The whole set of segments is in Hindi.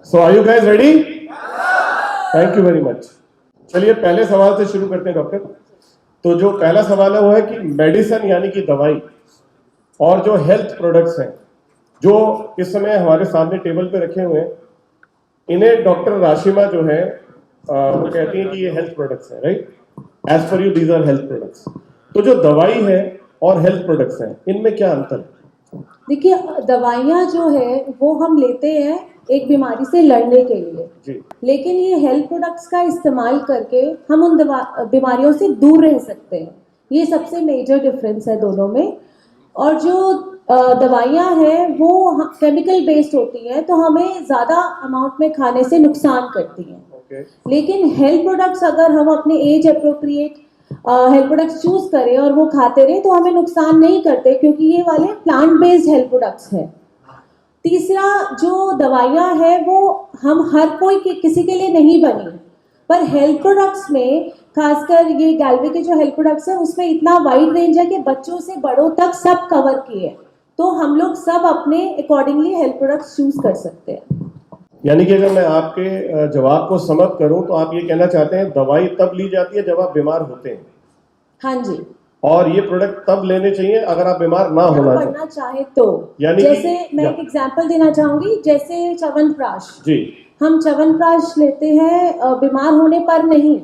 So are you guys ready? Thank you very much. चलिए पहले सवाल से शुरू करते हैं डॉक्टर। तो जो पहला सवाल है वो है कि मेडिसिन यानी कि दवाई और जो हेल्थ प्रोडक्ट्स हैं जो इस समय हमारे सामने टेबल पे रखे हुए हैं, इन्हें डॉक्टर राशिमा जो है वो कहती है कि ये हेल्थ प्रोडक्ट्स हैं, right? As per you these are health products. तो जो दवाई है और हेल्थ प्रोडक्ट्स हैं, इनमें क्या अंतर है? देखिए, दवाइयाँ जो है वो हम लेते हैं एक बीमारी से लड़ने के लिए जी। लेकिन ये हेल्थ प्रोडक्ट्स का इस्तेमाल करके हम उन बीमारियों से दूर रह सकते हैं। ये सबसे मेजर डिफरेंस है दोनों में। और जो दवाइयाँ हैं वो केमिकल बेस्ड होती हैं तो हमें ज़्यादा अमाउंट में खाने से नुकसान करती हैं। लेकिन हेल्थ प्रोडक्ट्स अगर हम अपने age appropriate health products choose करें और वो खाते रहे तो हमें नुकसान नहीं करते, क्योंकि ये वाले प्लांट बेस्ड हेल्थ प्रोडक्ट्स हैं। तीसरा, जो दवाइयाँ हैं वो हम हर कोई किसी के लिए नहीं बनी, पर हेल्थ प्रोडक्ट्स में खासकर ये गैल्वे के जो हेल्थ प्रोडक्ट्स हैं उसमें इतना वाइड रेंज है कि बच्चों से बड़ों तक सब कवर किए, तो हम लोग सब अपने अकॉर्डिंगली हेल्थ प्रोडक्ट्स चूज कर सकते हैं। यानी कि अगर मैं आपके जवाब को समझ करूं तो आप ये कहना चाहते हैं दवाई तब ली जाती है जब आप बीमार होते हैं। हाँ जी। और ये प्रोडक्ट तब लेने चाहिए अगर आप बीमार ना होना चाहे तो। जैसे मैं एक एग्जांपल देना चाहूंगी, जैसे च्यवनप्राश जी, हम च्यवनप्राश लेते हैं बीमार होने पर नहीं।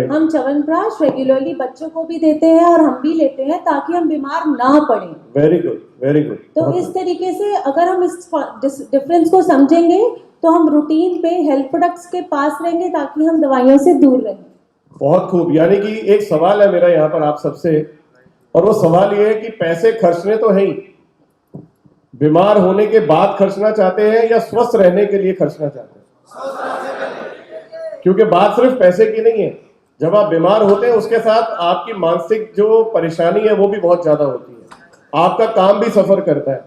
हम च्यवनप्राश रेगुलरली बच्चों को भी देते हैं और हम भी लेते हैं ताकि हम बीमार ना पड़े। Very good, very good. तो इस तरीके से अगर हम इस डिफरेंस को समझेंगे तो हम रूटीन पे हेल्थ प्रोडक्ट्स के पास रहेंगे ताकि हम दवाइयों से दूर रहें। बहुत खूब। यानी कि एक सवाल है मेरा यहाँ पर आप सबसे, और वो सवाल ये है कि पैसे खर्चने तो है ही, बीमार होने के बाद खर्चना चाहते हैं या स्वस्थ रहने के लिए खर्चना चाहते हैं? क्योंकि बात सिर्फ पैसे की नहीं है। जब आप बीमार होते हैं उसके साथ आपकी मानसिक जो परेशानी है वो भी बहुत ज्यादा होती है, आपका काम भी सफर करता है,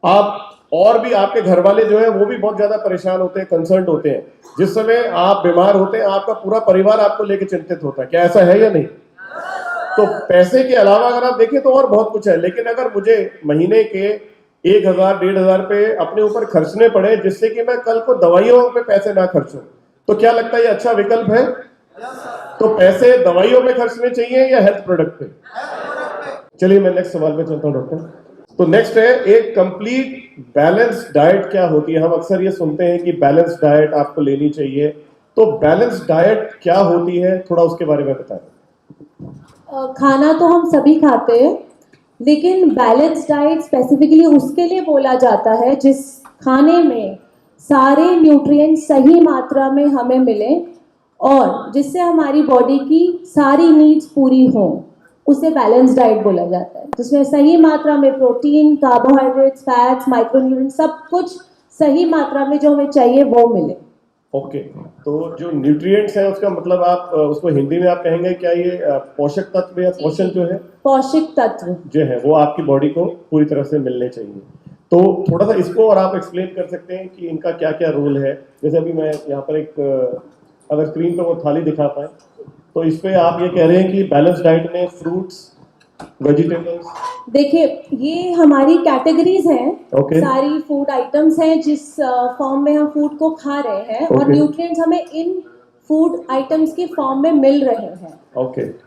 आप और भी आपके घर वाले जो है वो भी बहुत ज्यादा परेशान होते हैं, कंसर्न होते हैं। जिस समय आप बीमार होते हैं आपका पूरा परिवार आपको लेकर चिंतित होता है। क्या ऐसा है या नहीं? तो पैसे के अलावा अगर आप देखें तो और बहुत कुछ है, लेकिन अगर मुझे महीने के 1,000 1,500 पे अपने ऊपर खर्चने पड़े जिससे कि मैं कल को दवाइयों पे पैसे ना खर्चूं, तो क्या लगता है ये अच्छा विकल्प है? तो पैसे दवाइयों पे खर्चने चाहिए या हेल्थ प्रोडक्ट पे? चलिए मैं नेक्स्ट सवाल पे चलता हूं डॉक्टर। तो नेक्स्ट है, एक कंप्लीट बैलेंस डाइट क्या होती है? हम अक्सर ये सुनते हैं कि बैलेंस डाइट आपको लेनी चाहिए, तो बैलेंस डाइट क्या होती है, थोड़ा उसके बारे में बताएं। खाना तो हम सभी खाते हैं, लेकिन बैलेंस डाइट स्पेसिफिकली उसके लिए बोला जाता है जिस खाने में सारे न्यूट्रिएंट्स सही मात्रा में हमें मिले और जिससे हमारी बॉडी की सारी नीड्स पूरी हों, उसे बैलेंस डाइट बोला जाता है। जिसमें सही मात्रा में प्रोटीन, कार्बोहाइड्रेट्स, फैट्स, माइक्रोन्यूट्रिएंट सब कुछ सही मात्रा में जो हमें चाहिए वो मिले। ओके। तो जो न्यूट्रिएंट्स है उसका मतलब आप उसको हिंदी में आप कहेंगे क्या, ये पोषक तत्व या पोषण जो है, पौष्टिक तत्व जो है वो आपकी बॉडी को पूरी तरह से मिलने चाहिए। तो थोड़ा सा इसको और आप एक्सप्लेन कर सकते हैं कि इनका क्या क्या रोल है? जैसे अभी मैं यहाँ पर एक अगर स्क्रीन पर वो थाली दिखा पाए तो इस पे आप ये कह रहे हैं कि बैलेंस डाइट में फ्रूट्स, वेजिटेबल्स। देखिए, ये हमारी कैटेगरीज हैं। सारी फूड आइटम्स हैं जिस फॉर्म में हम फूड को खा रहे हैं और न्यूट्रिएंट्स हमें इन फूड आइटम्स की फॉर्म में मिल रहे हैं।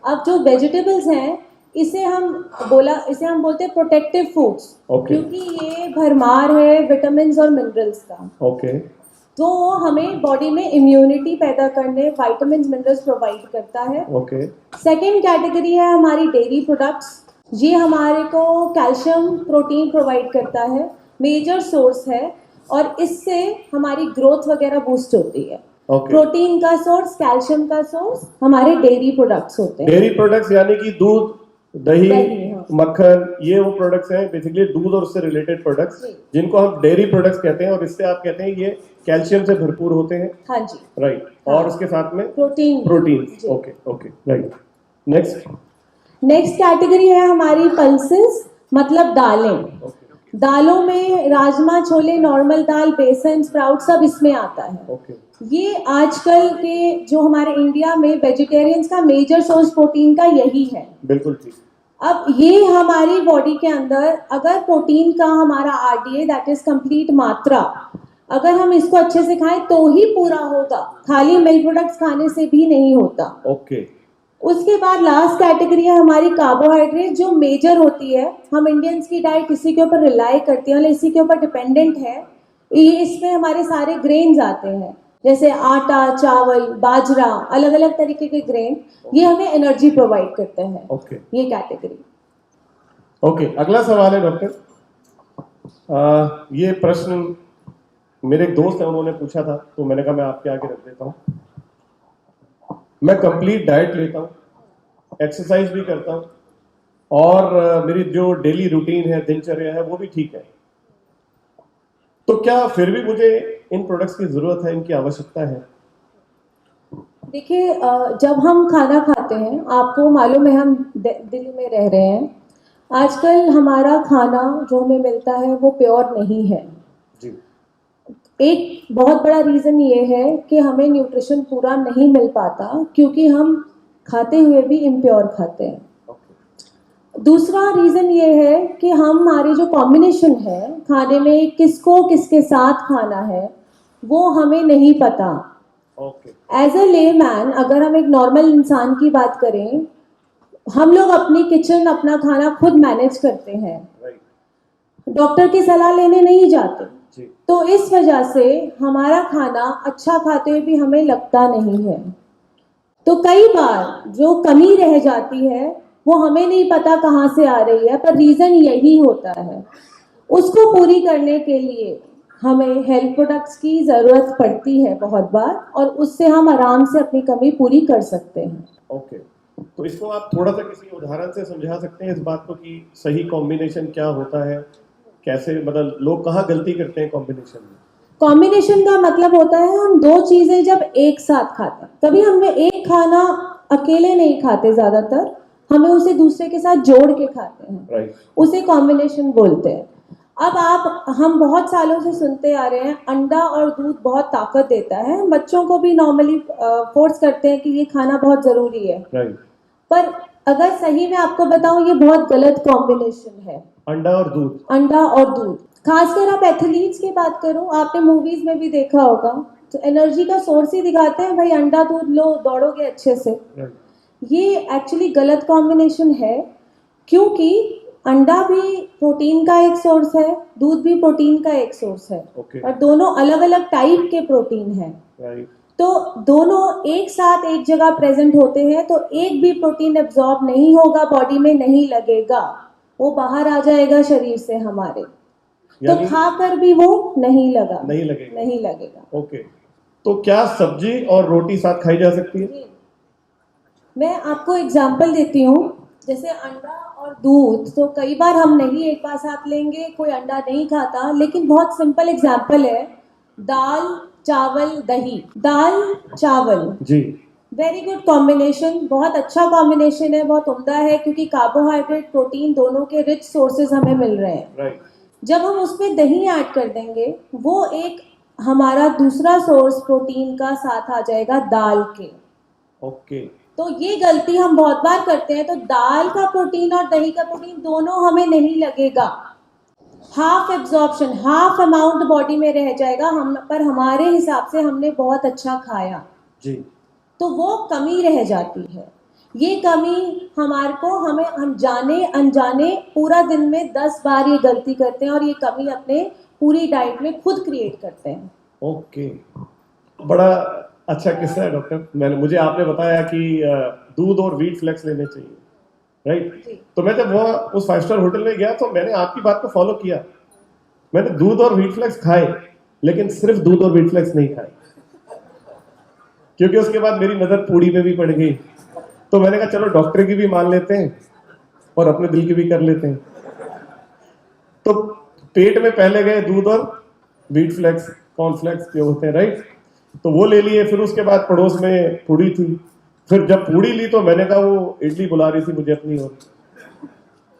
अब जो वेजिटेबल्स हैं इसे हम बोलते हैं प्रोटेक्टिव फूड्स, क्योंकि ये भरमार है विटामिन्स और मिनरल्स का। तो हमें बॉडी में इम्यूनिटी पैदा करने विटामिन्स मिनरल्स प्रोवाइड करता है। सेकेंड कैटेगरी है हमारी डेयरी प्रोडक्ट्स। ये हमारे को कैल्शियम, प्रोटीन प्रोवाइड करता है, मेजर सोर्स है, और इससे हमारी ग्रोथ वगैरह बूस्ट होती है। प्रोटीन का सोर्स, कैल्शियम का सोर्स हमारे डेयरी प्रोडक्ट्स होते हैं। डेयरी प्रोडक्ट्स यानी कि दूध, दही, मक्खन, ये वो प्रोडक्ट्स हैं बेसिकली दूध और उससे रिलेटेड प्रोडक्ट्स जिनको हम डेयरी प्रोडक्ट्स कहते हैं, और इससे आप कहते हैं ये कैल्शियम से भरपूर होते हैं। हाँ जी, राइट। और उसके साथ में protein. Okay okay, right. Next category है हमारी पल्सेस, मतलब दालें। दालों में राजमा, छोले, नॉर्मल दाल, बेसन, स्प्राउट सब इसमें आता है। ये आजकल के जो हमारे इंडिया में वेजिटेरियंस का मेजर सोर्स प्रोटीन का यही है। बिल्कुल ठीक। अब ये हमारी बॉडी के अंदर अगर प्रोटीन का हमारा RDA दैट इज कंप्लीट मात्रा अगर हम इसको अच्छे से खाएं तो ही पूरा होगा, खाली मिल्क प्रोडक्ट्स खाने से भी नहीं होता। ओके। उसके बाद लास्ट कैटेगरी है हमारी कार्बोहाइड्रेट, जो मेजर होती है। हम इंडियंस की डाइट इसी के ऊपर रिलाई करती है, इसी के ऊपर डिपेंडेंट है। ये इसमें हमारे सारे ग्रेन्स आते हैं, जैसे आटा, चावल, बाजरा, अलग अलग तरीके के ग्रेन, ये हमें एनर्जी प्रोवाइड करते हैं। ओके। ये कैटेगरी। ओके, अगला सवाल है डॉक्टर। ये प्रश्न मेरे एक दोस्त है, उन्होंने पूछा था, तो मैंने कहा मैं आपके आगे रख देता हूँ। मैं कंप्लीट डाइट लेता हूँ, एक्सरसाइज भी करता हूँ, और मेरी जो डेली रूटीन है, दिनचर्या है, वो भी ठीक है, तो क्या फिर भी मुझे इन प्रोडक्ट्स की जरूरत है, इनकी आवश्यकता है? देखिए, जब हम खाना खाते हैं, आपको मालूम है हम दिल्ली में रह रहे हैं, आजकल हमारा खाना जो हमें मिलता है वो प्योर नहीं है। जी। एक बहुत बड़ा रीज़न ये है कि हमें न्यूट्रिशन पूरा नहीं मिल पाता, क्योंकि हम खाते हुए भी इम्प्योर खाते हैं। दूसरा रीज़न ये है कि हमारी जो कॉम्बिनेशन है खाने में, किसको किसके साथ खाना है, वो हमें नहीं पता। ओके। एज अ लेमैन, अगर हम एक नॉर्मल इंसान की बात करें, हम लोग अपनी किचन, अपना खाना खुद मैनेज करते हैं, डॉक्टर की सलाह लेने नहीं जाते। जी। तो इस वजह से हमारा खाना अच्छा खाते हुए भी हमें लगता नहीं है। तो कई बार जो कमी रह जाती है वो हमें नहीं पता कहाँ से आ रही है, पर रीज़न यही होता है। उसको पूरी करने के लिए हमें हेल्थ प्रोडक्ट्स की ज़रूरत पड़ती है बहुत बार, और उससे हम आराम से अपनी कमी पूरी कर सकते हैं। ओके, तो इसको आप थोड़ा सा किसी उदाहरण से समझा सकते हैं इस बात को कि सही कॉम्बिनेशन क्या होता है, कैसे, मतलब लोग कहाँ गलती करते हैं कॉम्बिनेशन में? कॉम्बिनेशन का मतलब होता है हम दो चीज़ें जब एक साथ खाते हैं। कभी हमें एक खाना अकेले नहीं खाते, ज़्यादातर हमें उसे दूसरे के साथ जोड़ के खाते हैं, राइट। उसे कॉम्बिनेशन बोलते हैं। अब हम बहुत सालों से सुनते आ रहे हैं अंडा और दूध बहुत ताकत देता है, बच्चों को भी नॉर्मली फोर्स करते हैं कि ये खाना बहुत ज़रूरी है। राइट। पर अगर सही में आपको बताऊं, ये बहुत गलत कॉम्बिनेशन है, अंडा और दूध। अंडा और दूध। खासकर आप एथलीट्स की बात करो, आपने मूवीज में भी देखा होगा, तो एनर्जी का सोर्स ही दिखाते हैं, भाई अंडा दूध लो, दौड़ोगे अच्छे से। राइट। ये एक्चुअली गलत कॉम्बिनेशन है, क्योंकि अंडा भी प्रोटीन का एक सोर्स है, दूध भी प्रोटीन का एक सोर्स है। ओके। और दोनों अलग अलग टाइप के प्रोटीन हैं। राइट। तो दोनों एक साथ एक जगह प्रेजेंट होते हैं, तो एक भी प्रोटीन एब्जॉर्ब नहीं होगा, बॉडी में नहीं लगेगा, वो बाहर आ जाएगा शरीर से हमारे, तो खाकर भी वो नहीं लगेगा। ओके, तो क्या सब्जी और रोटी साथ खाई जा सकती है? मैं आपको एग्जांपल देती हूँ, जैसे अंडा और दूध, तो कई बार हम नहीं एक बार साथ लेंगे, कोई अंडा नहीं खाता, लेकिन बहुत सिंपल एग्जांपल है, दाल चावल दही, दाल चावल जी। वेरी गुड कॉम्बिनेशन, बहुत अच्छा कॉम्बिनेशन है, बहुत उम्दा है, क्योंकि कार्बोहाइड्रेट प्रोटीन दोनों के रिच सोर्सेज हमें मिल रहे हैं। राइट। जब हम उसमें दही ऐड कर देंगे, वो एक हमारा दूसरा सोर्स प्रोटीन का साथ आ जाएगा दाल के। ओके। तो ये गलती हम बहुत बार करते हैं, तो दाल का प्रोटीन और दही का प्रोटीन दोनों हमें नहीं लगेगा, half absorption, half amount body में रह जाएगा, पर हमारे हिसाब से हमने बहुत अच्छा खाया जी। तो वो कमी रह जाती है। ये कमी हम जाने अनजाने पूरा दिन में 10 बार ये गलती करते हैं, और ये कमी अपने पूरी डाइट में खुद क्रिएट करते हैं। ओके, बड़ा अच्छा किस्सा है डॉक्टर। मुझे आपने बताया कि दूध और व्हीट फ्लेक्स लेने चाहिए, राइट? तो मैं जब वो उस 5 स्टार होटल में गया, तो मैंने आपकी बात को फॉलो किया। मैंने दूध और व्हीट फ्लेक्स खाए, लेकिन सिर्फ दूध और व्हीट फ्लेक्स नहीं खाए, क्योंकि उसके बाद मेरी नजर पूड़ी में भी पड़ गई। तो मैंने कहा चलो डॉक्टर की भी मान लेते हैं और अपने दिल की भी कर लेते हैं। तो पेट में पहले गए दूध और व्हीट फ्लेक्स, कॉर्नफ्लेक्स जो होते हैं, राइट? तो वो ले लिए। फिर उसके बाद पड़ोस में पूड़ी थी। फिर जब पूड़ी ली तो मैंने कहा वो इडली बुला रही थी मुझे अपनी ओर,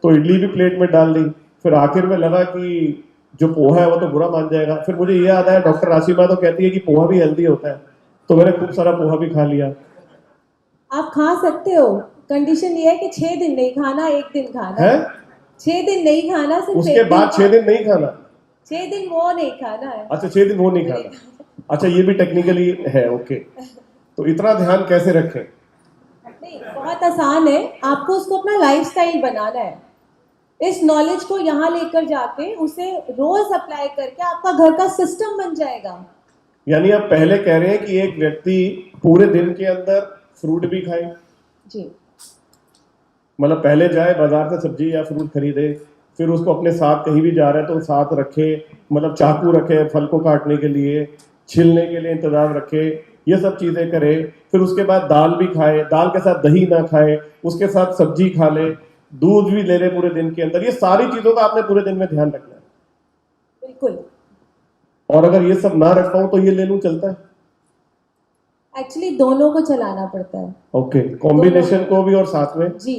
तो इडली भी प्लेट में डाल दी। फिर आखिर में लगा कि जो पोहा है वो तो बुरा मान जाएगा। फिर मुझे ये याद आया, डॉक्टर राशिमा तो कहती है कि पोहा भी हेल्दी होता है, तो मैंने खूब सारा पोहा भी खा लिया। आप खा सकते हो, कंडीशन ये है कि 6 दिन नहीं खाना, 1 दिन खाना है। 6 दिन नहीं खाना, सिर्फ उसके बाद 6 दिन नहीं खाना। 6 दिन वो नहीं खाना है। अच्छा 6 दिन वो नहीं खाना, अच्छा ये भी टेक्निकली है, ओके। तो इतना ध्यान कैसे रखें? नहीं, बहुत आसान है, आपको उसको अपना लाइफस्टाइल बनाना है। इस नॉलेज को यहाँ लेकर जाके उसे रोज अप्लाई करके आपका घर का सिस्टम बन जाएगा। यानी आप पहले कह रहे हैं कि एक व्यक्ति पूरे दिन के अंदर फ्रूट भी खाए, जी मतलब पहले जाए बाजार से सब्जी या फ्रूट खरीदे, फिर उसको अपने साथ कहीं भी जा रहे हैं तो साथ रखे, मतलब चाकू रखे फल को काटने के लिए, छिलने के लिए इंतजाम रखे, ये सब चीजें करे। फिर उसके बाद दाल भी खाए, दाल के साथ दही ना खाए, उसके साथ सब्जी खा ले, दूध भी ले ले पूरे दिन के अंदर। ये सारी चीजों का आपने पूरे दिन में ध्यान रखना है। बिल्कुल। और अगर ये सब ना रख पाऊं तो ये ले लूं, चलता है? एक्चुअली दोनों को चलाना पड़ता है। ओके, कॉम्बिनेशन को भी और साथ में। जी,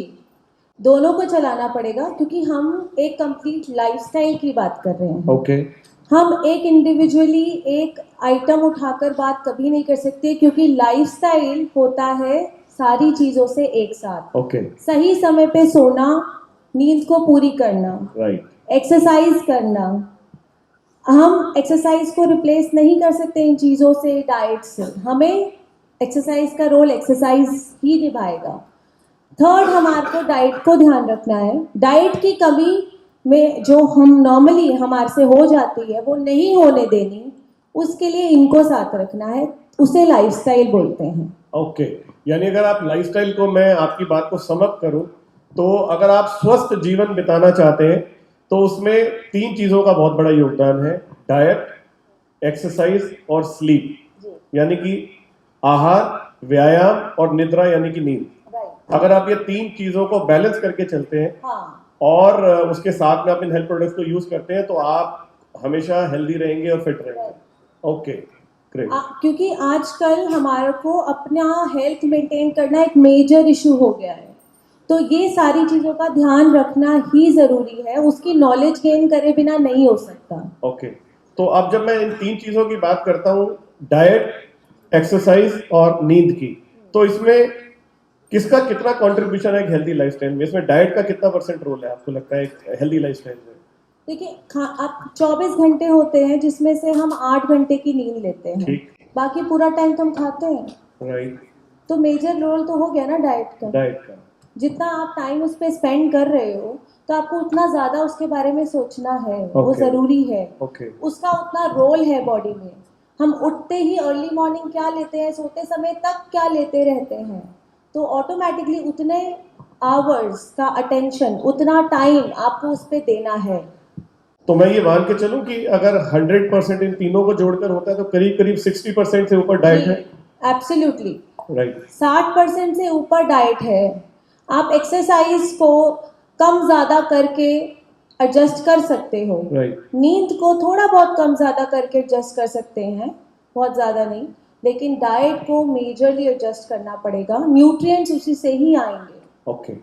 दोनों को चलाना पड़ेगा, क्योंकि हम एक कंप्लीट लाइफस्टाइल की बात कर रहे हैं। ओके, हम एक इंडिविजुअली एक आइटम उठाकर बात कभी नहीं कर सकते, क्योंकि लाइफस्टाइल होता है सारी चीजों से एक साथ। ओके, सही समय पे सोना, नींद को पूरी करना, राइट, एक्सरसाइज करना। हम एक्सरसाइज को रिप्लेस नहीं कर सकते इन चीज़ों से, डाइट से। हमें एक्सरसाइज का रोल एक्सरसाइज ही निभाएगा। थर्ड, हमारे को डाइट को ध्यान रखना है। डाइट की कमी में जो हम नॉर्मली हमारे से हो जाती है वो नहीं होने देनी, उसके लिए इनको साथ रखना है, उसे लाइफस्टाइल बोलते हैं। ओके। यानी अगर आप लाइफस्टाइल को, मैं आपकी बात को समअप करूं तो अगर आप स्वस्थ जीवन बिताना चाहते हैं तो उसमें 3 चीजों का बहुत बड़ा योगदान है: डाइट, एक्सरसाइज और स्लीप। यानी कि आहार, व्यायाम और निद्रा यानी कि नींद। राइट। अगर आप ये 3 चीजों को बैलेंस करके चलते हैं हाँ, और उसके साथ में आप इन हेल्थ प्रोडक्ट्स को यूज करते हैं तो आप हमेशा हेल्दी रहेंगे और फिट रहेंगे। Okay, great. क्योंकि आजकल हमारे को अपना हेल्थ मेंटेन करना एक मेजर इशू हो गया है, तो ये सारी चीज़ों का ध्यान रखना ही ज़रूरी है। उसकी नॉलेज गेन करे बिना नहीं हो सकता। ओके, तो अब जब मैं इन 3 चीजों की बात करता हूँ, डाइट, एक्सरसाइज और नींद की, तो इसमें किसका कितना कंट्रीब्यूशन है एक हेल्दी लाइफस्टाइल में? इसमें डाइट का कितना % रोल है आपको लगता है एक हेल्दी लाइफस्टाइल में? देखिए, आप 24 घंटे होते हैं जिसमें से हम 8 घंटे की नींद लेते हैं, ठीक, बाकी पूरा टाइम तो हम खाते हैं। राइट, तो मेजर रोल तो हो गया ना डाइट का। डाइट का। जितना आप टाइम उस पर स्पेंड कर रहे हो, तो आपको उतना ज़्यादा उसके बारे में सोचना है, वो Okay. ज़रूरी है। ओके, उसका उतना रोल है बॉडी में। हम उठते ही अर्ली मॉर्निंग क्या लेते हैं, सोते समय तक क्या लेते रहते हैं, तो ऑटोमेटिकली उतने आवर्स का अटेंशन, उतना टाइम आपको उस पर देना है। तो मैं ये मान के चलूं कि अगर 100% इन तीनों को जोड़कर होता है तो करीब करीब 60% से ऊपर डाइट है। एब्सोल्युटली, राइट, 60% से ऊपर डाइट है। आप एक्सरसाइज को कम ज़्यादा करके एडजस्ट कर सकते हो। राइट, नींद को थोड़ा बहुत कम ज़्यादा करके एडजस्ट कर सकते हैं, बहुत ज़्यादा नहीं। लेकिन डाइट को मेजरली एडजस्ट करना पड़ेगा, न्यूट्रिएंट्स उसी से ही आएंगे। ओके।